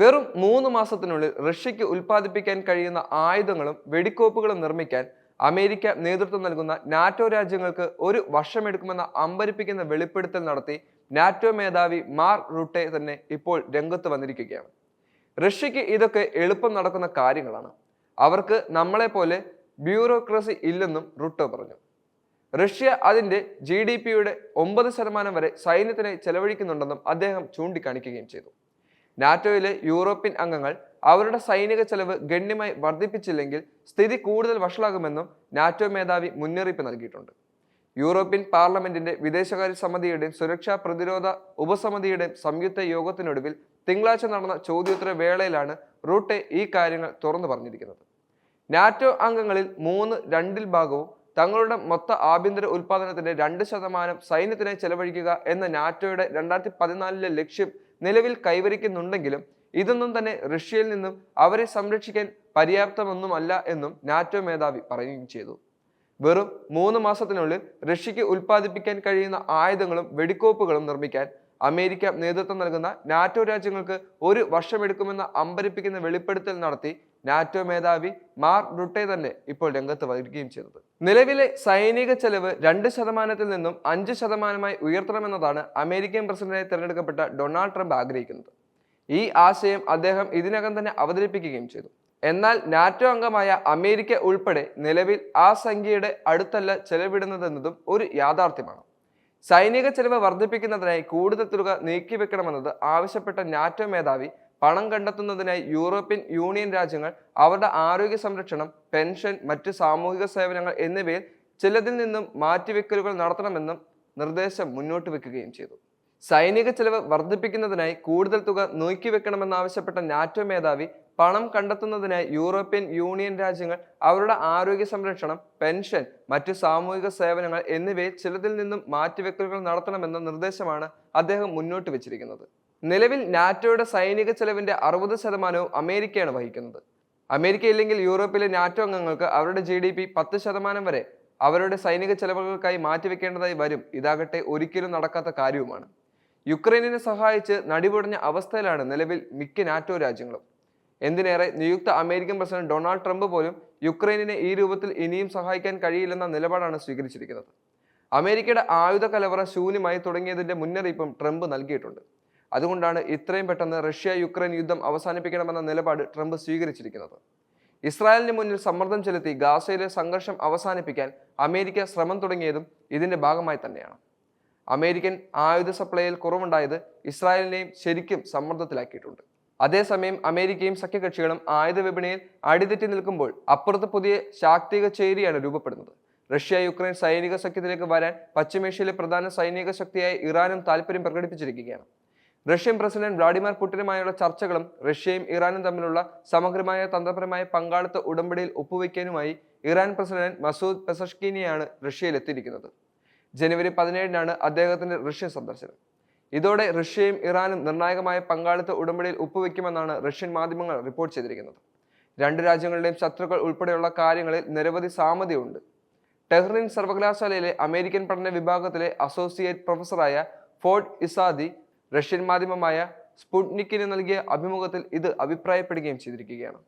വെറും 3 മാസത്തിനുള്ളിൽ റഷ്യയ്ക്ക് ഉൽപ്പാദിപ്പിക്കാൻ കഴിയുന്ന ആയുധങ്ങളും വെടിക്കോപ്പുകളും നിർമ്മിക്കാൻ അമേരിക്ക നേതൃത്വം നൽകുന്ന നാറ്റോ രാജ്യങ്ങൾക്ക് ഒരു വർഷമെടുക്കുമെന്ന അമ്പരിപ്പിക്കുന്ന വെളിപ്പെടുത്തൽ നടത്തി നാറ്റോ മേധാവി മാർക്ക് റുട്ടെ തന്നെ ഇപ്പോൾ രംഗത്ത് വന്നിരിക്കുകയാണ്. റഷ്യയ്ക്ക് ഇതൊക്കെ എളുപ്പം നടക്കുന്ന കാര്യങ്ങളാണ്. അവർക്ക് നമ്മളെ പോലെ ബ്യൂറോക്രസി ഇല്ലെന്നും റുട്ടെ പറഞ്ഞു. റഷ്യ അതിന്റെ GDP-യുടെ 9% വരെ സൈന്യത്തിനായി ചെലവഴിക്കുന്നുണ്ടെന്നും അദ്ദേഹം ചൂണ്ടിക്കാണിക്കുകയും ചെയ്തു. നാറ്റോയിലെ യൂറോപ്യൻ അംഗങ്ങൾ അവരുടെ സൈനിക ചെലവ് ഗണ്യമായി വർദ്ധിപ്പിച്ചില്ലെങ്കിൽ സ്ഥിതി കൂടുതൽ വഷളാകുമെന്നും നാറ്റോ മേധാവി മുന്നറിയിപ്പ് നൽകിയിട്ടുണ്ട്. യൂറോപ്യൻ പാർലമെന്റിന്റെ വിദേശകാര്യ സമിതിയുടെയും സുരക്ഷാ പ്രതിരോധ ഉപസമിതിയുടെയും സംയുക്ത യോഗത്തിനൊടുവിൽ തിങ്കളാഴ്ച നടന്ന ചോദ്യോത്തര വേളയിലാണ് റൂട്ടെ ഈ കാര്യങ്ങൾ തുറന്നു പറഞ്ഞിരിക്കുന്നത്. നാറ്റോ അംഗങ്ങളിൽ 2/3 തങ്ങളുടെ മൊത്ത ആഭ്യന്തര ഉൽപാദനത്തിന്റെ 2% സൈന്യത്തിനായി ചെലവഴിക്കുക എന്ന നാറ്റോയുടെ 2014 ലക്ഷ്യം നിലവിൽ കൈവരിക്കുന്നുണ്ടെങ്കിലും ഇതൊന്നും തന്നെ റഷ്യയിൽ നിന്നും അവരെ സംരക്ഷിക്കാൻ പര്യാപ്തമൊന്നുമല്ല എന്നും നാറ്റോ മേധാവി പറയുകയും ചെയ്തു. വെറും 3 മാസത്തിനുള്ളിൽ റഷ്യയ്ക്ക് ഉൽപ്പാദിപ്പിക്കാൻ കഴിയുന്ന ആയുധങ്ങളും വെടിക്കോപ്പുകളും നിർമ്മിക്കാൻ അമേരിക്ക നേതൃത്വം നൽകുന്ന നാറ്റോ രാജ്യങ്ങൾക്ക് ഒരു വർഷമെടുക്കുമെന്ന അമ്പരിപ്പിക്കുന്ന വെളിപ്പെടുത്തൽ നടത്തി നാറ്റോ മേധാവി മാർക്ക് റുട്ടെ തന്നെ ഇപ്പോൾ രംഗത്ത് വരികയും ചെയ്തത്. നിലവിലെ സൈനിക ചെലവ് 2% നിന്നും 5% ഉയർത്തണമെന്നതാണ് അമേരിക്കൻ പ്രസിഡന്റായി തിരഞ്ഞെടുക്കപ്പെട്ട ഡൊണാൾഡ് ട്രംപ് ആഗ്രഹിക്കുന്നത്. ഈ ആശയം അദ്ദേഹം ഇതിനകം തന്നെ അവതരിപ്പിക്കുകയും ചെയ്തു. എന്നാൽ നാറ്റോ അംഗമായ അമേരിക്ക ഉൾപ്പെടെ നിലവിൽ ആ സംഖ്യയുടെ അടുത്തല്ല ചെലവിടുന്നതെന്നതും ഒരു യാഥാർത്ഥ്യമാണ്. സൈനിക ചെലവ് വർദ്ധിപ്പിക്കുന്നതിനായി കൂടുതൽ തുക നീക്കിവെക്കണമെന്നത് ആവശ്യപ്പെട്ട നാറ്റോ മേധാവി പണം കണ്ടെത്തുന്നതിനായി യൂറോപ്യൻ യൂണിയൻ രാജ്യങ്ങൾ അവരുടെ ആരോഗ്യ സംരക്ഷണം, പെൻഷൻ, മറ്റ് സാമൂഹിക സേവനങ്ങൾ എന്നിവയിൽ ചിലതിൽ നിന്നും മാറ്റിവെക്കലുകൾ നടത്തണമെന്നും നിർദ്ദേശം മുന്നോട്ട് വെക്കുകയും ചെയ്തു. സൈനിക ചെലവ് വർദ്ധിപ്പിക്കുന്നതിനായി കൂടുതൽ തുക നീക്കിവെക്കണമെന്നാവശ്യപ്പെട്ട നാറ്റോ മേധാവി പണം കണ്ടെത്തുന്നതിനായി യൂറോപ്യൻ യൂണിയൻ രാജ്യങ്ങൾ അവരുടെ ആരോഗ്യ സംരക്ഷണം, പെൻഷൻ, മറ്റു സാമൂഹിക സേവനങ്ങൾ എന്നിവയിൽ ചിലതിൽ നിന്നും മാറ്റിവെക്കലുകൾ നടത്തണമെന്ന നിർദ്ദേശമാണ് അദ്ദേഹം മുന്നോട്ട് വെച്ചിരിക്കുന്നത്. നിലവിൽ നാറ്റോയുടെ സൈനിക ചെലവിന്റെ 60% അമേരിക്കയാണ് വഹിക്കുന്നത്. അമേരിക്ക ഇല്ലെങ്കിൽ യൂറോപ്പിലെ നാറ്റോ അംഗങ്ങൾക്ക് അവരുടെ GDP 10% വരെ അവരുടെ സൈനിക ചെലവുകൾക്കായി മാറ്റിവെക്കേണ്ടതായി വരും. ഇതാകട്ടെ ഒരിക്കലും നടക്കാത്ത കാര്യവുമാണ്. യുക്രൈനിനെ സഹായിച്ച് നടിപൊടിഞ്ഞ അവസ്ഥയിലാണ് നിലവിൽ മിക്ക നാറ്റോ രാജ്യങ്ങളും. എന്തിനേറെ, നിയുക്ത അമേരിക്കൻ പ്രസിഡന്റ് ഡൊണാൾഡ് ട്രംപ് പോലും യുക്രൈനിനെ ഈ രൂപത്തിൽ ഇനിയും സഹായിക്കാൻ കഴിയില്ലെന്ന നിലപാടാണ് സ്വീകരിച്ചിരിക്കുന്നത്. അമേരിക്കയുടെ ആയുധ കലവറ ശൂന്യമായി തുടങ്ങിയതിന്റെ മുന്നറിയിപ്പും ട്രംപ് നൽകിയിട്ടുണ്ട്. അതുകൊണ്ടാണ് ഇത്രയും പെട്ടെന്ന് റഷ്യ യുക്രൈൻ യുദ്ധം അവസാനിപ്പിക്കണമെന്ന നിലപാട് ട്രംപ് സ്വീകരിച്ചിരിക്കുന്നത്. ഇസ്രായേലിന് മുന്നിൽ സമ്മർദ്ദം ചെലുത്തി ഗാസയിലെ സംഘർഷം അവസാനിപ്പിക്കാൻ അമേരിക്ക ശ്രമം തുടങ്ങിയതും ഇതിന്റെ ഭാഗമായി തന്നെയാണ്. അമേരിക്കൻ ആയുധ സപ്ലൈയിൽ കുറവുണ്ടായത് ഇസ്രായേലിനെയും ശരിക്കും സമ്മർദ്ദത്തിലാക്കിയിട്ടുണ്ട്. അതേസമയം അമേരിക്കയും സഖ്യകക്ഷികളും ആയുധ വിപണിയിൽ അടിതെറ്റി നിൽക്കുമ്പോൾ അപ്പുറത്ത് പുതിയ ശാക്തിക ചേരിയാണ് രൂപപ്പെടുന്നത്. റഷ്യ യുക്രൈൻ സൈനിക സഖ്യത്തിലേക്ക് വരാൻ പശ്ചിമേഷ്യയിലെ പ്രധാന സൈനിക ശക്തിയായ ഇറാനും താല്പര്യം പ്രകടിപ്പിച്ചിരിക്കുകയാണ്. റഷ്യൻ പ്രസിഡന്റ് വ്ളാഡിമിർ പുടിനുമായുള്ള ചർച്ചകളും റഷ്യയും ഇറാനും തമ്മിലുള്ള സമഗ്രമായ തന്ത്രപരമായ പങ്കാളിത്ത ഉടമ്പടിയിൽ ഒപ്പുവെക്കാനുമായി ഇറാൻ പ്രസിഡന്റ് മസൂദ് പെസഷ്കിനെയാണ് റഷ്യയിൽ എത്തിയിരിക്കുന്നത്. ജനുവരി 17-നാണ് അദ്ദേഹത്തിന്റെ റഷ്യൻ സന്ദർശനം. ഇതോടെ റഷ്യയും ഇറാനും നിർണായകമായ പങ്കാളിത്ത ഉടമ്പടിയിൽ ഒപ്പുവെക്കുമെന്നാണ് റഷ്യൻ മാധ്യമങ്ങൾ റിപ്പോർട്ട് ചെയ്തിരിക്കുന്നത്. 2 രാജ്യങ്ങളുടെയും ശത്രുക്കൾ ഉൾപ്പെടെയുള്ള കാര്യങ്ങളിൽ നിരവധി സാമ്യതയുണ്ട്. ടെഹ്റിൻ സർവകലാശാലയിലെ അമേരിക്കൻ പഠന വിഭാഗത്തിലെ അസോസിയേറ്റ് പ്രൊഫസറായ ഫോർഡ് ഇസാദി റഷ്യൻ മാധ്യമമായ സ്പുട്നിക്കിന് നൽകിയ അഭിമുഖത്തിൽ ഇത് അഭിപ്രായപ്പെടുകയും ചെയ്തിരിക്കുകയാണ്.